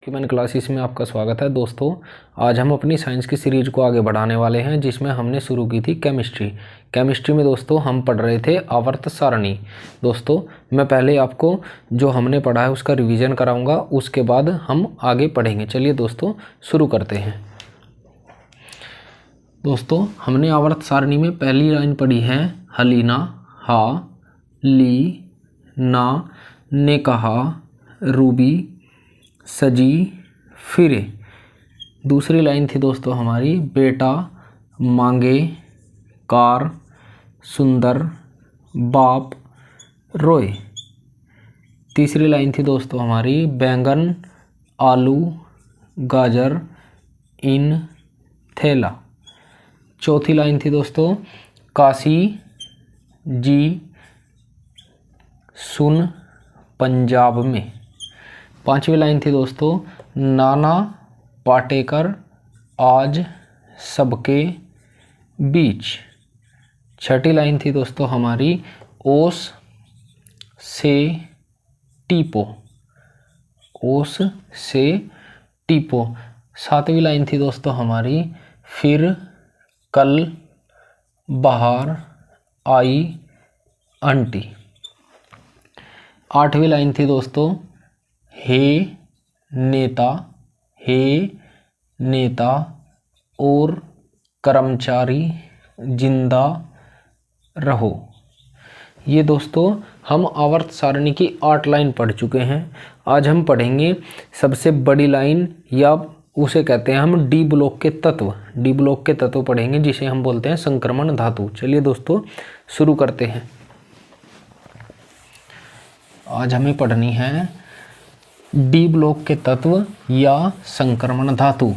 Human classes में आपका स्वागत है दोस्तों। आज हम अपनी साइंस की सीरीज को आगे बढ़ाने वाले हैं, जिसमें हमने शुरू की थी केमिस्ट्री में दोस्तों हम पढ़ रहे थे आवर्त सारणी। दोस्तों मैं पहले आपको जो हमने पढ़ा है उसका रिवीजन कराऊंगा, उसके बाद हम आगे पढ़ेंगे। चलिए दोस्तों शुरू करते हैं। दोस्तों हमने आवर्त सारणी में पहली लाइन पढ़ी है हलीना हा ली ना ने कहा रूबी सजी फिरे। दूसरी लाइन थी दोस्तों हमारी बेटा मांगे कार सुंदर बाप रोए। तीसरी लाइन थी दोस्तों हमारी बैंगन आलू गाजर इन थैला। चौथी लाइन थी दोस्तों काशी जी सुन पंजाब में। पांचवी लाइन थी दोस्तों नाना पाटेकर आज सबके बीच। छठी लाइन थी दोस्तों हमारी ओस से टीपो सातवीं लाइन थी दोस्तों हमारी फिर कल बाहर आई आंटी। आठवीं लाइन थी दोस्तों हे नेता और कर्मचारी जिंदा रहो। ये दोस्तों हम आवर्त सारणी की 8 लाइन पढ़ चुके हैं। आज हम पढ़ेंगे सबसे बड़ी लाइन, या उसे कहते हैं हम डी ब्लॉक के तत्व पढ़ेंगे, जिसे हम बोलते हैं संक्रमण धातु। चलिए दोस्तों शुरू करते हैं। आज हमें पढ़नी है डी ब्लॉक के तत्व या संक्रमण धातु।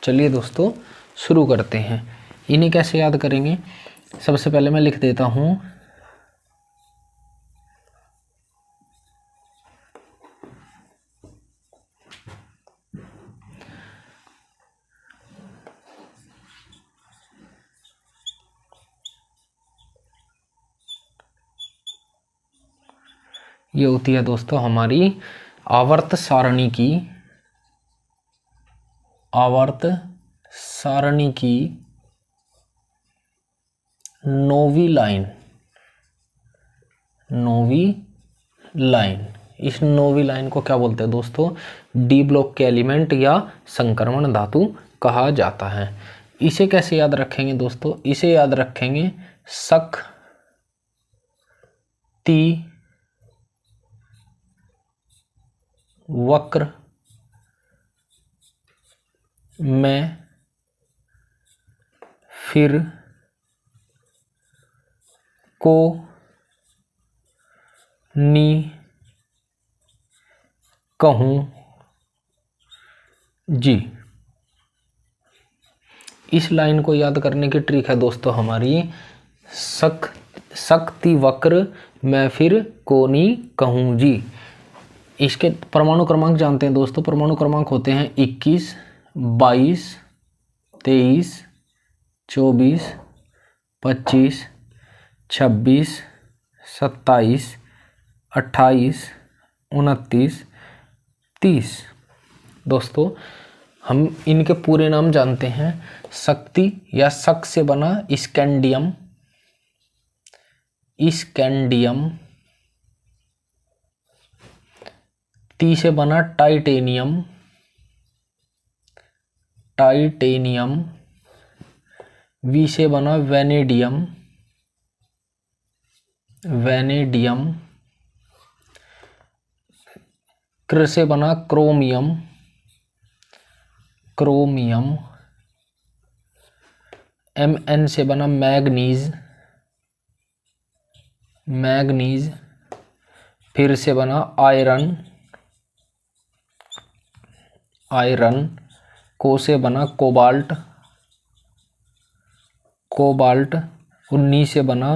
चलिए दोस्तों शुरू करते हैं। इन्हें कैसे याद करेंगे? सबसे पहले मैं लिख देता हूं ये होती है दोस्तों हमारी आवर्त सारणी की नौवीं लाइन। इस नौवीं लाइन को क्या बोलते हैं दोस्तों? डी ब्लॉक के एलिमेंट या संक्रमण धातु कहा जाता है। इसे कैसे याद रखेंगे दोस्तों? इसे याद रखेंगे शक्ति वक्र में फिर को नी कहूं जी। इस लाइन को याद करने की ट्रिक है दोस्तों हमारी शक्ति वक्र में फिर को नी कहूं जी। इसके परमाणु क्रमांक जानते हैं दोस्तों। परमाणु क्रमांक होते हैं 21 22 23 24 25 26 27 28 29 30। दोस्तों हम इनके पूरे नाम जानते हैं। शक्ति या शक से बना स्कैंडियम टी से बना टाइटेनियम वी से बना वेनेडियम क्र से बना क्रोमियम Mn से बना मैग्नीज फिर से बना आयरन को से बना कोबाल्ट 19 से बना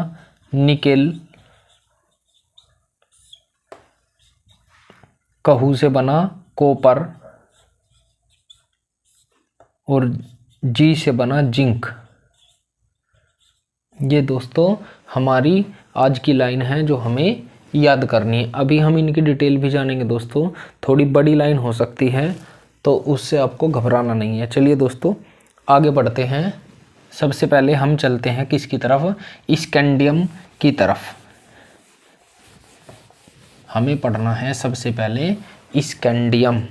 निकेल कहू से बना कॉपर और जी से बना जिंक। ये दोस्तों हमारी आज की लाइन है जो हमें याद करनी है। अभी हम इनकी डिटेल भी जानेंगे दोस्तों, थोड़ी बड़ी लाइन हो सकती है तो उससे आपको घबराना नहीं है। चलिए दोस्तों आगे बढ़ते हैं। सबसे पहले हम चलते हैं किसकी तरफ, स्कैंडियम की तरफ। हमें पढ़ना है सबसे पहले स्कैंडियम।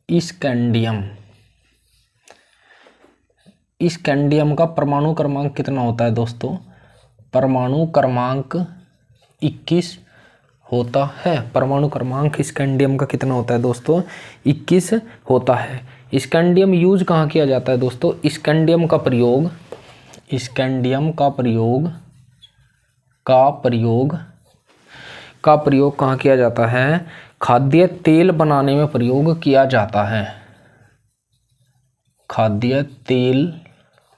स्कैंडियम, स्कैंडियम का परमाणु क्रमांक कितना होता है दोस्तों? परमाणु क्रमांक 21 होता है। परमाणु क्रमांक स्कैंडियम का कितना होता है दोस्तों? 21 होता है। स्कैंडियम यूज कहाँ किया जाता है दोस्तों? स्कैंडियम का प्रयोग, स्कैंडियम का प्रयोग कहाँ किया जाता है? खाद्य तेल बनाने में प्रयोग किया जाता है। खाद्य तेल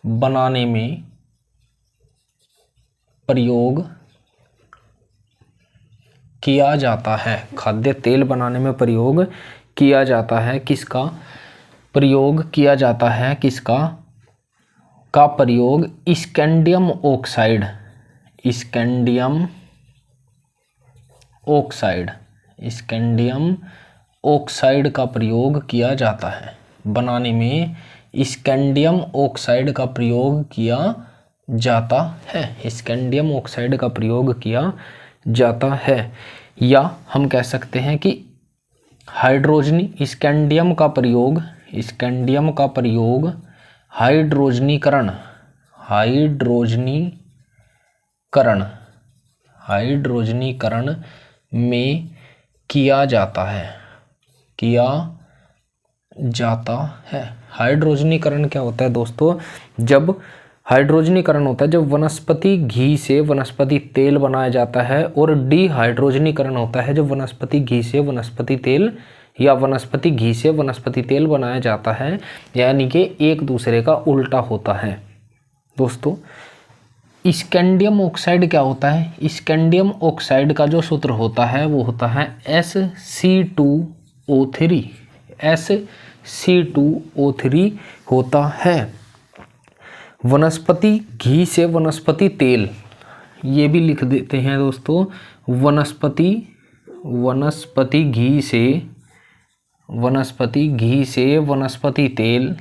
बनाने में प्रयोग किया जाता है। खाद्य तेल बनाने में प्रयोग किया जाता है। किसका प्रयोग किया जाता है? किसका का प्रयोग? Scandium oxide, scandium oxide, scandium oxide का प्रयोग किया जाता है। बनाने में स्कैंडियम ऑक्साइड का प्रयोग किया जाता है। स्कैंडियम ऑक्साइड का प्रयोग किया जाता है। या हम कह सकते हैं कि हाइड्रोजनी, स्कैंडियम का प्रयोग, स्कैंडियम का प्रयोग हाइड्रोजनीकरण, हाइड्रोजनीकरण, हाइड्रोजनीकरण में किया जाता है, किया जाता है। हाइड्रोजनीकरण क्या होता है दोस्तों? जब हाइड्रोजनीकरण होता है जब वनस्पति घी से वनस्पति तेल बनाया जाता है, और डिहाइड्रोजनीकरण होता है जब वनस्पति घी से वनस्पति तेल या वनस्पति घी से वनस्पति तेल बनाया जाता है, यानी कि एक दूसरे का उल्टा होता है। दोस्तों स्कैंडियम ऑक्साइड क्या होता है? स्कैंडियम ऑक्साइड का जो सूत्र होता है वो होता है Sc2O3, Sc2O3 होता है। वनस्पति घी से वनस्पति तेल, ये भी लिख देते हैं दोस्तों, वनस्पति घी से वनस्पति तेल,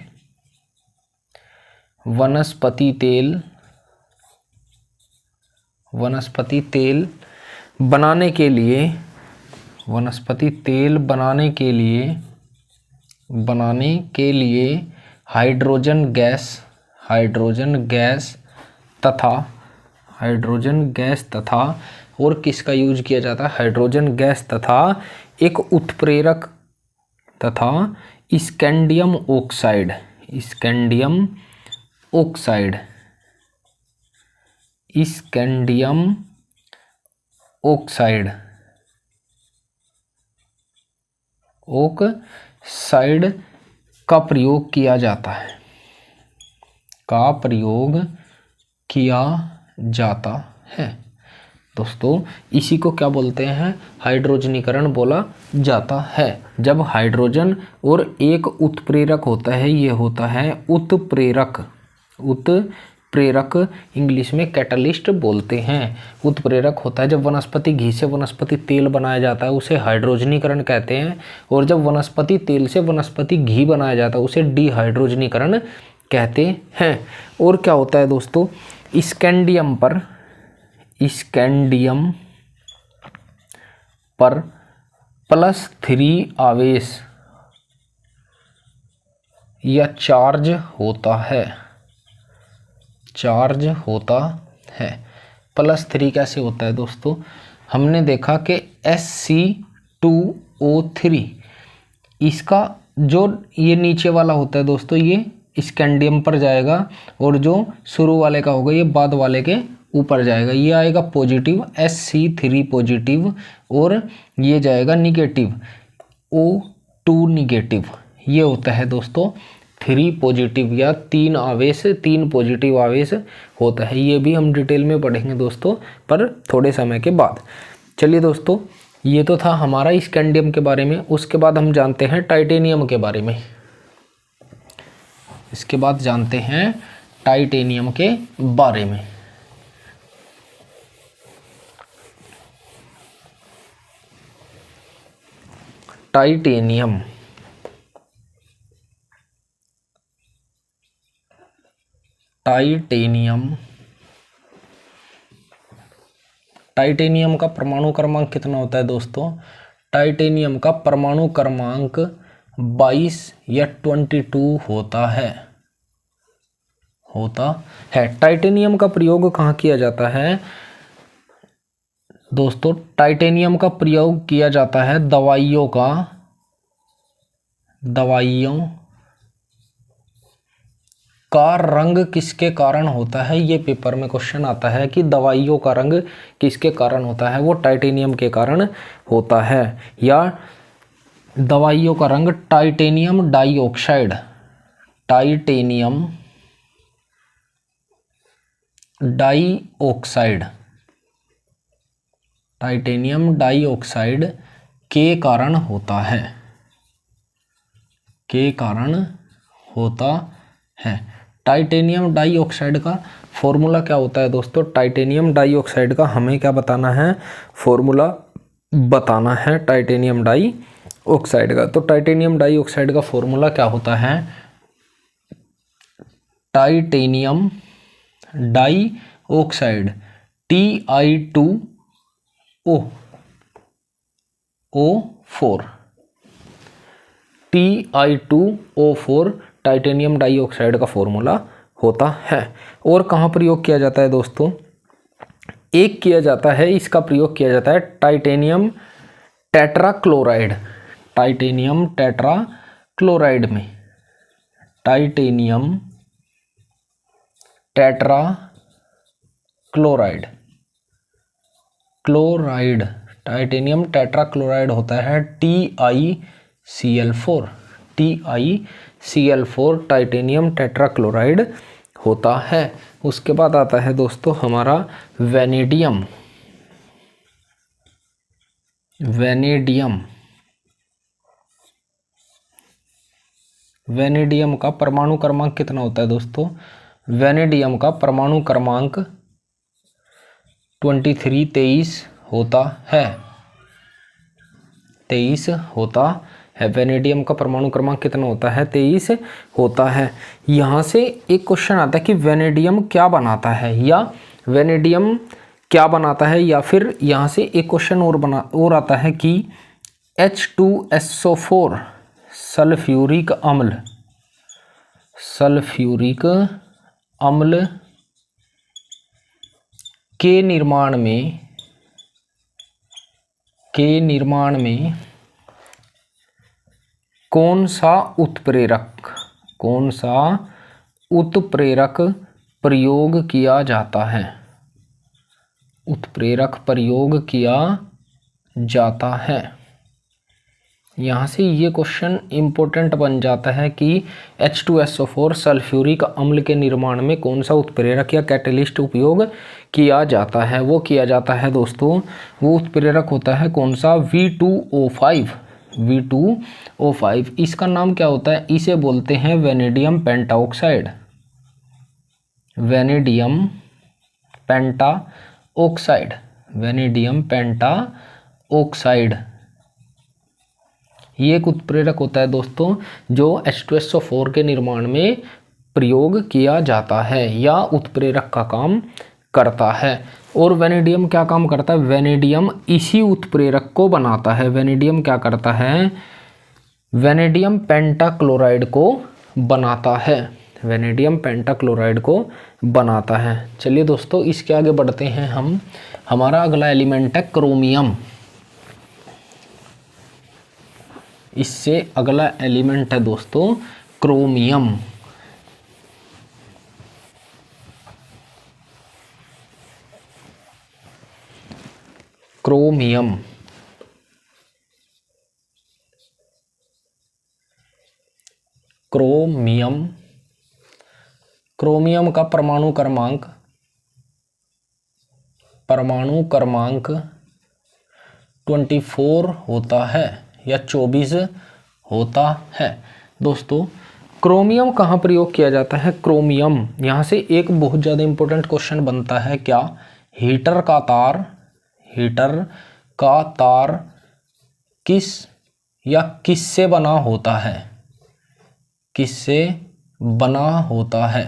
वनस्पति तेल बनाने के लिए, वनस्पति तेल बनाने के लिए हाइड्रोजन गैस तथा और किसका यूज किया जाता है? हाइड्रोजन गैस तथा एक उत्प्रेरक तथा scandium oxide, scandium oxide, scandium oxide, oxide का प्रयोग किया जाता है, का प्रयोग किया जाता है। दोस्तों इसी को क्या बोलते हैं? हाइड्रोजनीकरण बोला जाता है। जब हाइड्रोजन और एक उत्प्रेरक होता है, ये होता है उत्प्रेरक, उत्प्रेरक इंग्लिश में कैटलिस्ट बोलते हैं। उत्प्रेरक होता है जब वनस्पति घी से वनस्पति तेल बनाया जाता है, उसे हाइड्रोजनीकरण कहते हैं, और जब वनस्पति तेल से वनस्पति घी बनाया जाता है उसे डिहाइड्रोजनीकरण कहते हैं। और क्या होता है दोस्तों? स्कैंडियम पर +3 आवेश या चार्ज होता है, चार्ज होता है। +3 कैसे होता है दोस्तों? हमने देखा कि Sc2O3, इसका जो ये नीचे वाला होता है दोस्तों, ये स्कैंडियम पर जाएगा, और जो शुरू वाले का होगा ये बाद वाले के ऊपर जाएगा। ये आएगा पॉजिटिव Sc3 पॉजिटिव, और ये जाएगा निगेटिव O2 निगेटिव। ये होता है दोस्तों 3 पॉजिटिव या 3 आवेश, 3 पॉजिटिव आवेश होता है। ये भी हम डिटेल में पढ़ेंगे दोस्तों, पर थोड़े समय के बाद। चलिए दोस्तों ये तो था हमारा स्कैंडियम के बारे में। उसके बाद हम जानते हैं टाइटेनियम के बारे में। इसके बाद जानते हैं टाइटेनियम के बारे में। टाइटेनियम टाइटेनियम का परमाणु क्रमांक कितना होता है दोस्तों? टाइटेनियम का परमाणु क्रमांक 22 या 22 होता है। टाइटेनियम का प्रयोग कहाँ किया जाता है दोस्तों? टाइटेनियम का प्रयोग किया जाता है दवाइयों का रंग किसके कारण होता है? ये पेपर में क्वेश्चन आता है कि दवाइयों का रंग किसके कारण होता है? वो टाइटेनियम के कारण होता है। या दवाइयों का रंग टाइटेनियम डाइऑक्साइड के कारण होता है। टाइटेनियम डाइऑक्साइड का फॉर्मूला क्या होता है दोस्तों? टाइटेनियम डाइऑक्साइड का हमें क्या बताना है? फॉर्मूला बताना है टाइटेनियम डाइऑक्साइड का। तो टाइटेनियम डाइऑक्साइड का फॉर्मूला क्या होता है? Titanium dioxide Ti2O4 titanium dioxide का फॉर्मूला होता है। और कहाँ प्रयोग किया जाता है दोस्तों? एक किया जाता है, इसका प्रयोग किया जाता है टाइटेनियम टेट्राक्लोराइड में। टाइटेनियम टेट्राक्लोराइड होता है TiCl4 टाइटेनियम टेट्राक्लोराइड होता है। उसके बाद आता है दोस्तों हमारा वेनेडियम। वेनेडियम का परमाणु क्रमांक कितना होता है दोस्तों? वेनेडियम का परमाणु क्रमांक 23 होता है। वेनेडियम का परमाणु क्रमांक कितना होता है? 23 होता है। यहाँ से एक क्वेश्चन आता है कि वेनेडियम क्या बनाता है, या फिर यहाँ से एक क्वेश्चन और आता है कि H2SO4 सल्फ्यूरिक अम्ल के निर्माण में कौन सा उत्प्रेरक प्रयोग किया जाता है? यहाँ से ये क्वेश्चन इंपॉर्टेंट बन जाता है कि H2SO4 सल्फ्यूरिक अम्ल के निर्माण में कौन सा उत्प्रेरक या कैटेलिस्ट उपयोग किया जाता है? वो किया जाता है दोस्तों, वो उत्प्रेरक होता है कौन सा? V2O5। इसका नाम क्या होता है? इसे बोलते हैं वेनेडियम पेंटाऑक्साइड। ये एक उत्प्रेरक होता है दोस्तों जो H2SO4 के निर्माण में प्रयोग किया जाता है या उत्प्रेरक का काम करता है। और वेनेडियम क्या काम करता है? वेनेडियम इसी उत्प्रेरक को बनाता है। वेनेडियम क्या करता है? वेनेडियम पेंटाक्लोराइड को बनाता है। चलिए दोस्तों इसके आगे बढ़ते हैं हम। हमारा अगला एलिमेंट है क्रोमियम। इससे अगला एलिमेंट है दोस्तों क्रोमियम। क्रोमियम का परमाणु क्रमांक 24 होता है या 24 होता है। दोस्तों क्रोमियम कहाँ प्रयोग किया जाता है? क्रोमियम, यहाँ से एक बहुत ज़्यादा इंपॉर्टेंट क्वेश्चन बनता है क्या? हीटर का तार किस या किससे बना होता है? किससे बना होता है?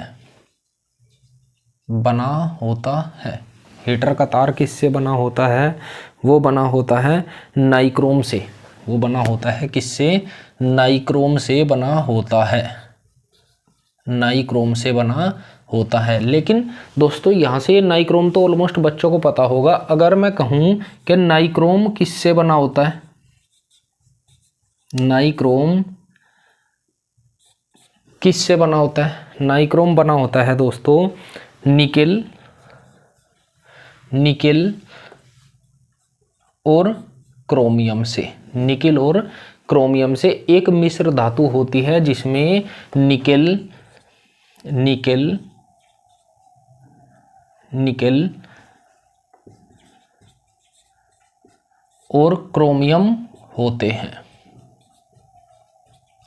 हीटर का तार किससे बना होता है? वो बना होता है नाइक्रोम से। वो बना होता है किससे? नाइक्रोम से बना होता है। नाइक्रोम से बना होता है। लेकिन दोस्तों यहाँ से ये नाइक्रोम तो ऑलमोस्ट बच्चों को पता होगा। अगर मैं कहूँ कि नाइक्रोम किससे बना होता है? नाइक्रोम किससे बना होता है? नाइक्रोम बना होता है दोस्तों निकेल और क्रोमियम से। निकेल और क्रोमियम से एक मिश्र धातु होती है जिसमें निकेल और क्रोमियम होते हैं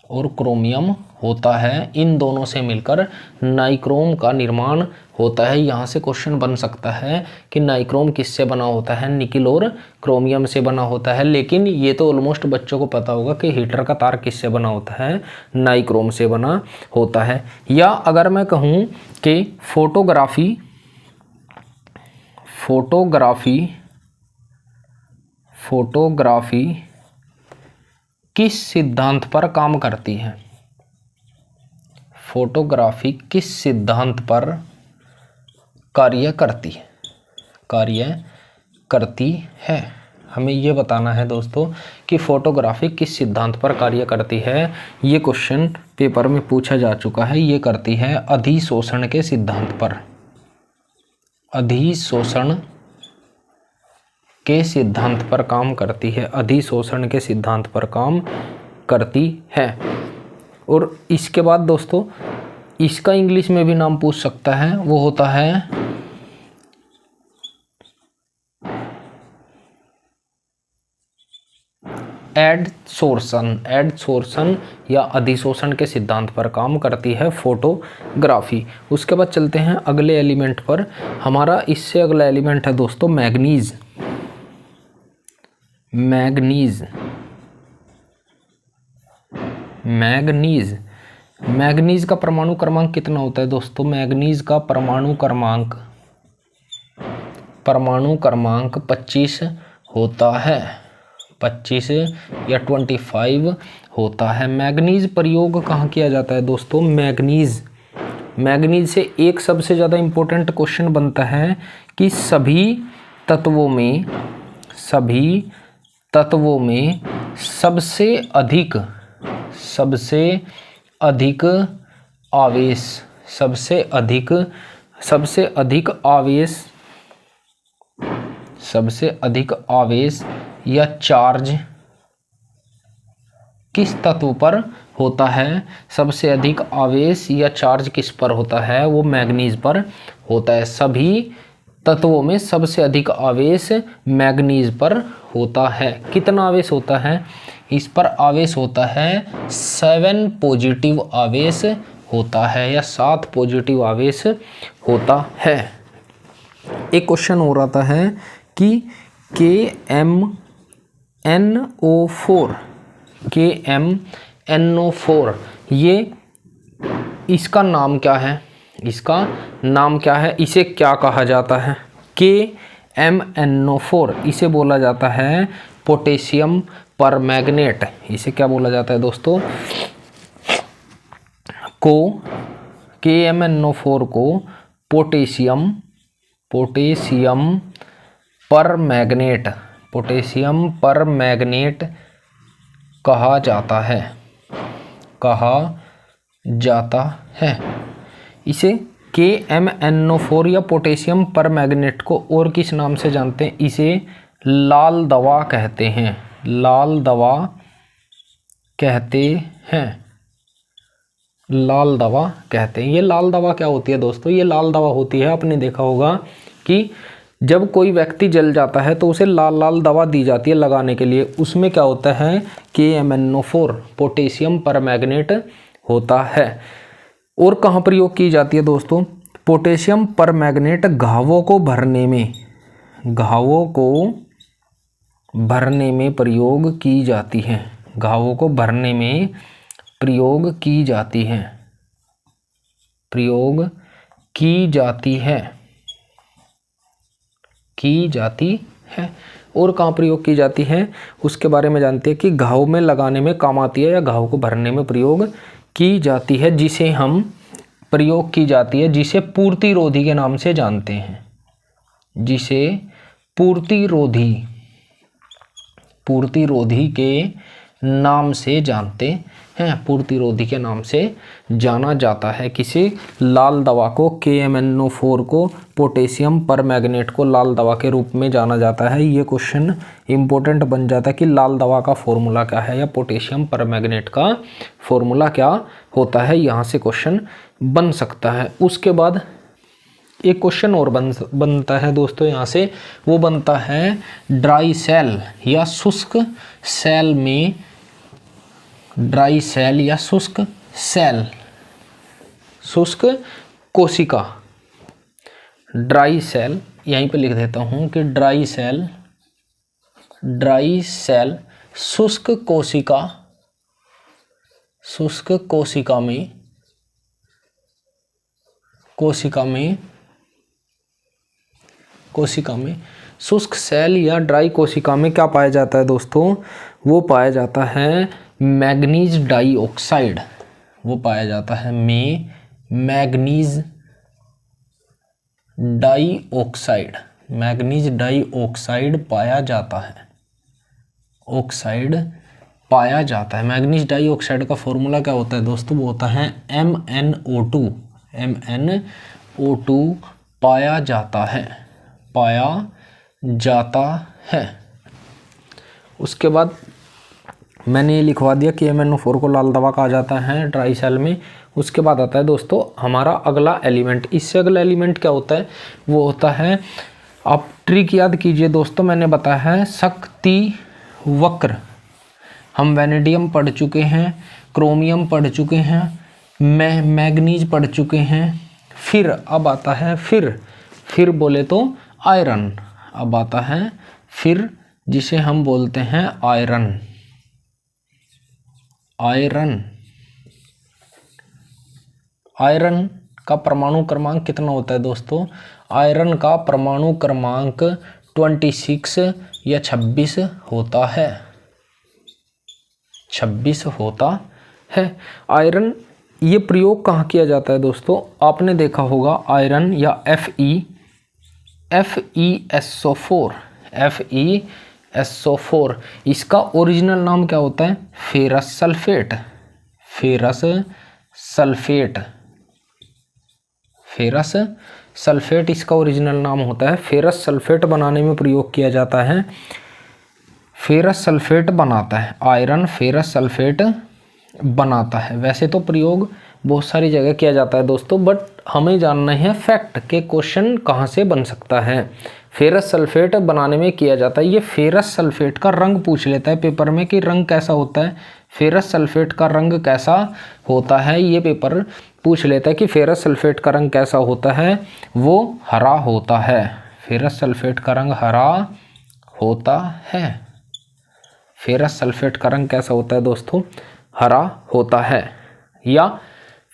और क्रोमियम होता है। इन दोनों से मिलकर नाइक्रोम का निर्माण होता है। यहाँ से क्वेश्चन बन सकता है कि नाइक्रोम किससे बना होता है? निकेल और क्रोमियम से बना होता है। लेकिन ये तो ऑलमोस्ट बच्चों को पता होगा कि हीटर का तार किससे बना होता है? नाइक्रोम से बना होता है। या अगर मैं कहूँ कि फोटोग्राफी किस सिद्धांत पर काम करती है? फोटोग्राफी किस सिद्धांत पर कार्य करती है? हमें ये बताना है दोस्तों कि फोटोग्राफी किस सिद्धांत पर कार्य करती है। ये क्वेश्चन पेपर में पूछा जा चुका है। ये करती है अधिशोषण के सिद्धांत पर। अधिशोषण के सिद्धांत पर काम करती है। अधिशोषण के सिद्धांत पर काम करती है। और इसके बाद दोस्तों इसका इंग्लिश में भी नाम पूछ सकता है। वो होता है एडसोर्सन या अधिशोषण के सिद्धांत पर काम करती है फोटोग्राफी। उसके बाद चलते हैं अगले एलिमेंट पर। हमारा इससे अगला एलिमेंट है दोस्तों मैग्नीज। मैग्नीज का परमाणु क्रमांक कितना होता है दोस्तों? मैग्नीज का परमाणु क्रमांक 25 होता है। 25 या 25 होता है। मैग्नीज प्रयोग कहाँ किया जाता है दोस्तों? मैग्नीज से एक सबसे ज़्यादा इम्पोर्टेंट क्वेश्चन बनता है कि सभी तत्वों में सबसे अधिक आवेश या चार्ज किस तत्व पर होता है? सबसे अधिक आवेश या चार्ज किस पर होता है? वो मैग्नीज पर होता है। सभी तत्वों में सबसे अधिक आवेश मैग्नीज पर होता है। कितना आवेश होता है? इस पर आवेश होता है 7 पॉजिटिव आवेश होता है या 7 पॉजिटिव आवेश होता है। एक क्वेश्चन हो रहा है कि KMNO4 ये इसका नाम क्या है? इसे क्या कहा जाता है? KMNO4 इसे बोला जाता है पोटेशियम परमैंगनेट। इसे क्या बोला जाता है दोस्तों? KMNO4 को पोटेशियम परमैंगनेट कहा जाता है। इसे KMNO4 या पोटेशियम परमैंगनेट को और किस नाम से जानते हैं? इसे लाल दवा कहते हैं। ये लाल दवा क्या होती है दोस्तों? ये लाल दवा होती है, आपने देखा होगा कि जब कोई व्यक्ति जल जाता है तो उसे लाल लाल दवा दी जाती है लगाने के लिए, उसमें क्या होता है KMnO4 पोटेशियम परमैंगनेट होता है। और कहाँ प्रयोग की जाती है दोस्तों? पोटेशियम परमैंगनेट घावों को भरने में प्रयोग की जाती है। घावों को भरने में प्रयोग की जाती है। और कहाँ प्रयोग की जाती है उसके बारे में जानते हैं कि घाव में लगाने में काम आती है या घाव को भरने में प्रयोग की जाती है, जिसे हम प्रयोग की जाती है, जिसे पूर्तिरोधी के नाम से जानते हैं। जिसे पूर्तिरोधी के नाम से जानते हैं, पूर्तिरोधी के नाम से जाना जाता है। किसी लाल दवा को KMnO4 को पोटेशियम परमैंगनेट को लाल दवा के रूप में जाना जाता है। ये क्वेश्चन इंपॉर्टेंट बन जाता है कि लाल दवा का फॉर्मूला क्या है या पोटेशियम परमैंगनेट का फॉर्मूला क्या होता है, यहाँ से क्वेश्चन बन सकता है। उसके बाद एक क्वेश्चन और बनता है दोस्तों यहाँ से, वो बनता है ड्राई सेल या शुष्क सेल में, ड्राई सेल या शुष्क सेल, शुष्क कोशिका। ड्राई सेल यहीं पे लिख देता हूँ कि ड्राई सेल शुष्क कोशिका में शुष्क सेल या ड्राई कोशिका में क्या पाया जाता है दोस्तों? वो पाया जाता है मैग्नीज डाइऑक्साइड। वो पाया जाता है मैग्नीज डाइऑक्साइड पाया जाता है। मैग्नीज डाइऑक्साइड का फॉर्मूला क्या होता है दोस्तों? वो होता है MnO2 पाया जाता है। उसके बाद मैंने ये लिखवा दिया कि MnO4 को लाल दवा कहा जाता है ड्राई सेल में। उसके बाद आता है दोस्तों हमारा अगला एलिमेंट। इससे अगला एलिमेंट क्या होता है? वो होता है, आप ट्रिक याद कीजिए दोस्तों, मैंने बताया है शक्ति वक्र। हम वैनेडियम पढ़ चुके हैं, क्रोमियम पढ़ चुके हैं, मैग्नीज पढ़ चुके हैं, फिर अब आता है फिर बोले तो आयरन। अब आता है फिर, जिसे हम बोलते हैं आयरन। आयरन का परमाणु क्रमांक कितना होता है दोस्तों? आयरन का परमाणु क्रमांक 26 या 26 होता है। 26 होता है। आयरन, ये प्रयोग कहाँ किया जाता है दोस्तों? आपने देखा होगा आयरन या FeSO4, इसका ओरिजिनल नाम क्या होता है? फेरस सल्फेट इसका ओरिजिनल नाम होता है। फेरस सल्फेट बनाने में प्रयोग किया जाता है। फेरस सल्फेट बनाता है आयरन, फेरस सल्फेट बनाता है। वैसे तो प्रयोग बहुत सारी जगह किया जाता है दोस्तों, बट हमें जानना है फैक्ट के क्वेश्चन कहाँ से बन सकता है। फेरस सल्फेट बनाने में किया जाता है। ये फेरस सल्फेट का रंग पूछ लेता है पेपर में कि रंग कैसा होता है, फेरस सल्फेट का रंग कैसा होता है। ये पेपर पूछ लेता है कि फेरस सल्फेट का रंग कैसा होता है, वो हरा होता है। फेरस सल्फेट का रंग हरा होता है। फेरस सल्फेट का रंग कैसा होता है दोस्तों? हरा होता है। या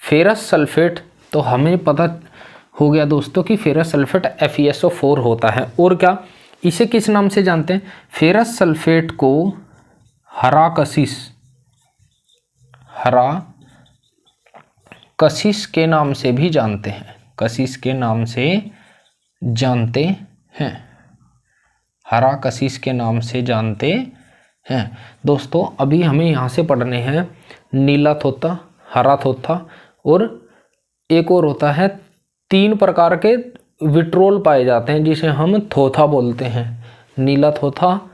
फेरस सल्फेट तो हमें पता हो गया दोस्तों कि फेरस सल्फेट FeSO4 होता है। और क्या, इसे किस नाम से जानते हैं? फेरस सल्फेट को हरा कशिश के नाम से भी जानते हैं। कशिश के नाम से जानते हैं। हरा कशिश के नाम से जानते हैं। दोस्तों अभी हमें यहाँ से पढ़ने हैं नीला थोथा, हरा थोथा, और एक और होता है। 3 प्रकार के विट्रोल पाए जाते हैं जिसे हम थोथा बोलते हैं। नीला थोथा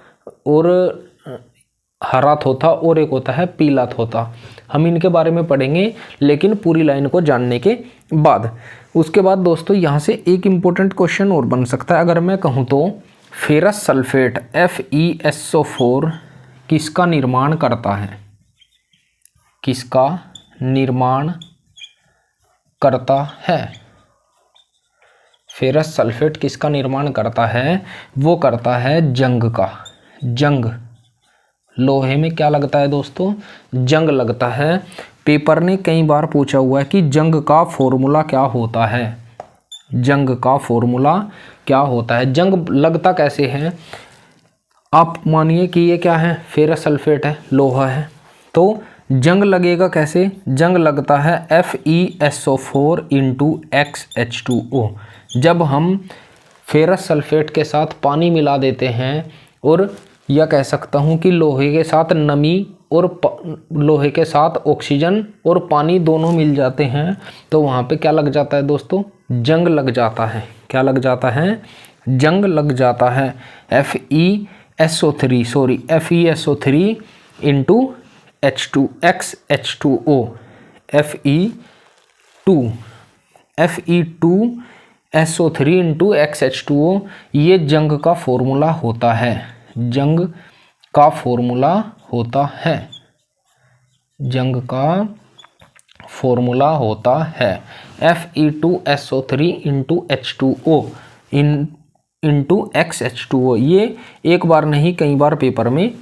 और हरा थोथा और एक होता है पीला थोथा। हम इनके बारे में पढ़ेंगे लेकिन पूरी लाइन को जानने के बाद। उसके बाद दोस्तों यहाँ से एक इम्पोर्टेंट क्वेश्चन और बन सकता है। अगर मैं कहूँ तो फेरस सल्फेट FeSO4 किसका निर्माण करता है? किसका निर्माण करता है? फेरस सल्फेट किसका निर्माण करता है? वो करता है जंग का। जंग, लोहे में क्या लगता है दोस्तों? जंग लगता है। पेपर ने कई बार पूछा हुआ है कि जंग का फॉर्मूला क्या होता है? जंग का फॉर्मूला क्या होता है? जंग लगता कैसे है? आप मानिए कि ये क्या है? फेरस सल्फेट है, लोहा है, तो जंग लगेगा कैसे? जंग लगता है FeSO4 × XH2O। जब हम फेरस सल्फेट के साथ पानी मिला देते हैं और या कह सकता हूँ कि लोहे के साथ नमी और लोहे के साथ ऑक्सीजन और पानी दोनों मिल जाते हैं, तो वहाँ पे क्या लग जाता है दोस्तों? जंग लग जाता है। क्या लग जाता है? जंग लग जाता है। FeSO3 × XH2O Fe2SO3 × XH2O ये जंग का फॉर्मूला होता है। जंग का फॉर्मूला होता है। जंग का फॉर्मूला होता है Fe2SO3 × H2O × XH2O। ये एक बार नहीं कई बार पेपर में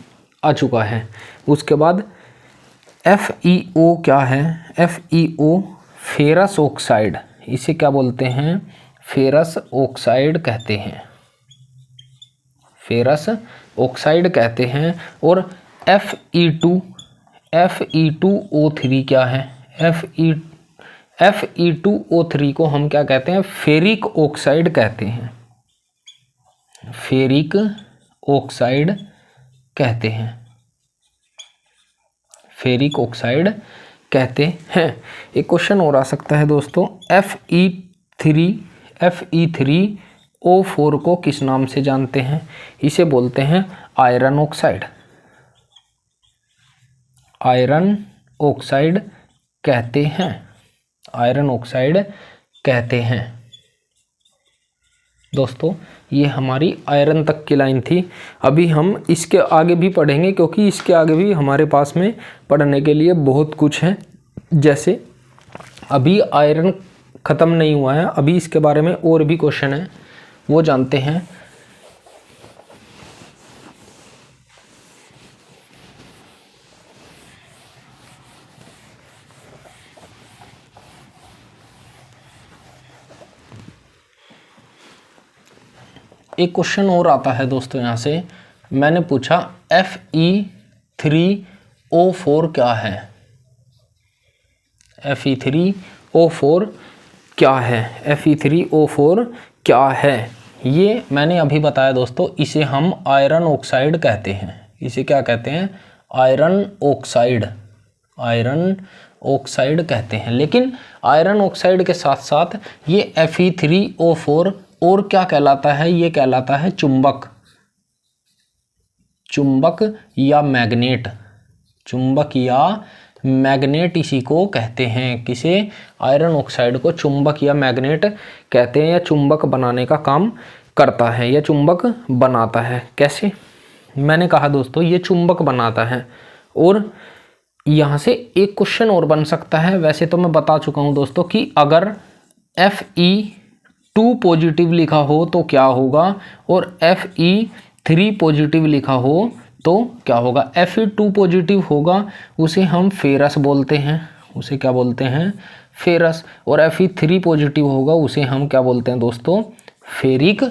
आ चुका है। उसके बाद FeO क्या है? FeO फेरस ऑक्साइड, इसे क्या बोलते हैं? फेरस ऑक्साइड कहते हैं। फेरस ऑक्साइड कहते हैं। और Fe2O3 क्या है? Fe2O3 को हम क्या कहते हैं? फेरिक ऑक्साइड कहते हैं। फेरिक ऑक्साइड कहते हैं। फेरिक ऑक्साइड कहते हैं। एक क्वेश्चन और आ सकता है दोस्तों, Fe3O4 को किस नाम से जानते हैं? इसे बोलते हैं आयरन ऑक्साइड। आयरन ऑक्साइड कहते हैं। आयरन ऑक्साइड कहते हैं। दोस्तों ये हमारी आयरन तक की लाइन थी। अभी हम इसके आगे भी पढ़ेंगे क्योंकि इसके आगे भी हमारे पास में पढ़ने के लिए बहुत कुछ है। जैसे अभी आयरन ख़त्म नहीं हुआ है, अभी इसके बारे में और भी क्वेश्चन है, वो जानते हैं। एक क्वेश्चन और आता है दोस्तों, यहाँ से मैंने पूछा Fe3O4 क्या है? Fe3O4 क्या है? Fe3O4 क्या है? ये मैंने अभी बताया दोस्तों, इसे हम आयरन ऑक्साइड कहते हैं। इसे क्या कहते हैं? Iron oxide. आयरन ऑक्साइड कहते हैं। लेकिन आयरन ऑक्साइड के साथ साथ ये Fe3O4 और क्या कहलाता है? ये कहलाता है चुंबक। चुंबक या मैग्नेट। चुंबक या मैग्नेट इसी को कहते हैं। किसे? आयरन ऑक्साइड को चुंबक या मैग्नेट कहते हैं, या चुंबक बनाने का काम करता है, या चुंबक बनाता है। कैसे? मैंने कहा दोस्तों ये चुंबक बनाता है। और यहाँ से एक क्वेश्चन और बन सकता है। वैसे तो मैं बता चुका हूँ दोस्तों कि अगर Fe2 पॉजिटिव लिखा हो तो क्या होगा, और Fe3 पॉजिटिव लिखा हो तो क्या होगा? Fe2 पॉजिटिव होगा उसे हम फेरस बोलते हैं। उसे क्या बोलते हैं? फेरस। और Fe3 पॉजिटिव होगा उसे हम क्या बोलते हैं दोस्तों? फेरिक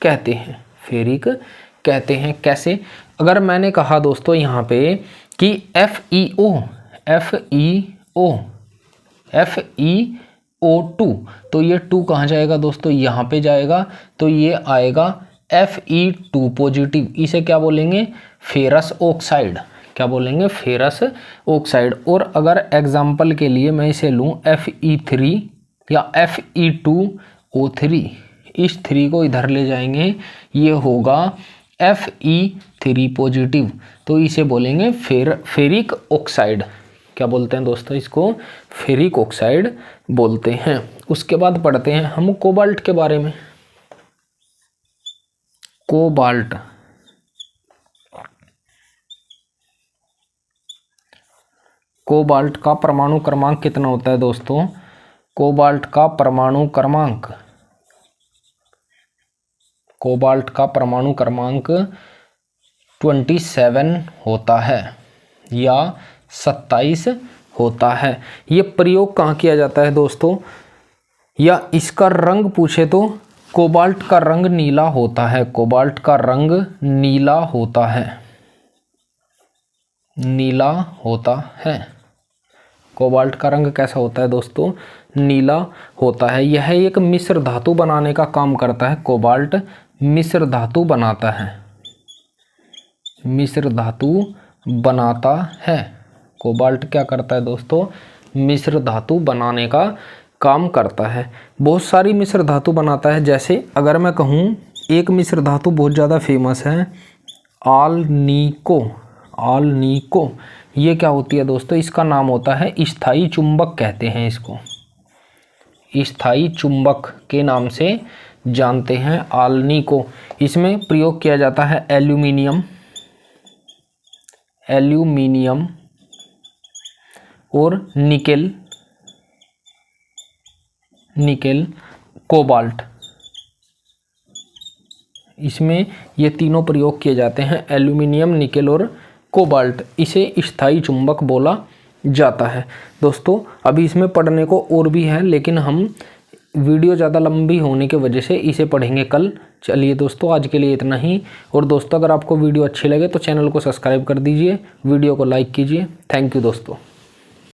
कहते हैं। फेरिक कहते हैं। कैसे? अगर मैंने कहा दोस्तों यहाँ पे कि FeO2 तो ये 2 कहाँ जाएगा दोस्तों? यहाँ पे जाएगा, तो ये आएगा Fe2 पॉजिटिव। इसे क्या बोलेंगे? Ferrous oxide. क्या बोलेंगे? Ferrous oxide. और अगर एग्जाम्पल के लिए मैं इसे लूँ Fe3 या Fe2O3, इस 3 को इधर ले जाएंगे, ये होगा Fe3 3 पॉजिटिव, तो इसे बोलेंगे फेरिक ऑक्साइड। क्या बोलते हैं दोस्तों? इसको फेरिक ऑक्साइड बोलते हैं। उसके बाद पढ़ते हैं हम कोबाल्ट के बारे में। कोबाल्ट, कोबाल्ट का परमाणु क्रमांक कितना होता है दोस्तों? कोबाल्ट का परमाणु क्रमांक, कोबाल्ट का परमाणु क्रमांक 27 होता है या 27 होता है। ये प्रयोग कहाँ किया जाता है दोस्तों? या इसका रंग पूछे तो कोबाल्ट का रंग नीला होता है। कोबाल्ट का रंग नीला होता है, नीला होता है। कोबाल्ट का रंग कैसा होता है दोस्तों? नीला होता है। यह एक मिश्र धातु बनाने का काम करता है। कोबाल्ट मिश्र धातु बनाता है, मिश्र धातु बनाता है। कोबाल्ट क्या करता है दोस्तों? मिश्र धातु बनाने का काम करता है। बहुत सारी मिश्र धातु बनाता है। जैसे अगर मैं कहूँ एक मिश्र धातु बहुत ज़्यादा फेमस है, आलनीको। आलनीको ये क्या होती है दोस्तों? इसका नाम होता है स्थायी चुंबक, कहते हैं इसको। स्थायी चुंबक के नाम से जानते हैं आलनीको। इसमें प्रयोग किया जाता है एल्यूमिनियम, एल्यूमिनियम और निकेल, निकेल, कोबाल्ट। इसमें ये तीनों प्रयोग किए जाते हैं, एल्यूमिनियम, निकेल और कोबाल्ट। इसे स्थायी चुंबक बोला जाता है। दोस्तों अभी इसमें पढ़ने को और भी है, लेकिन हम वीडियो ज़्यादा लंबी होने की वजह से इसे पढ़ेंगे कल। चलिए दोस्तों आज के लिए इतना ही। और दोस्तों अगर आपको वीडियो अच्छी लगे तो चैनल को सब्सक्राइब कर दीजिए, वीडियो को लाइक कीजिए। थैंक यू दोस्तों।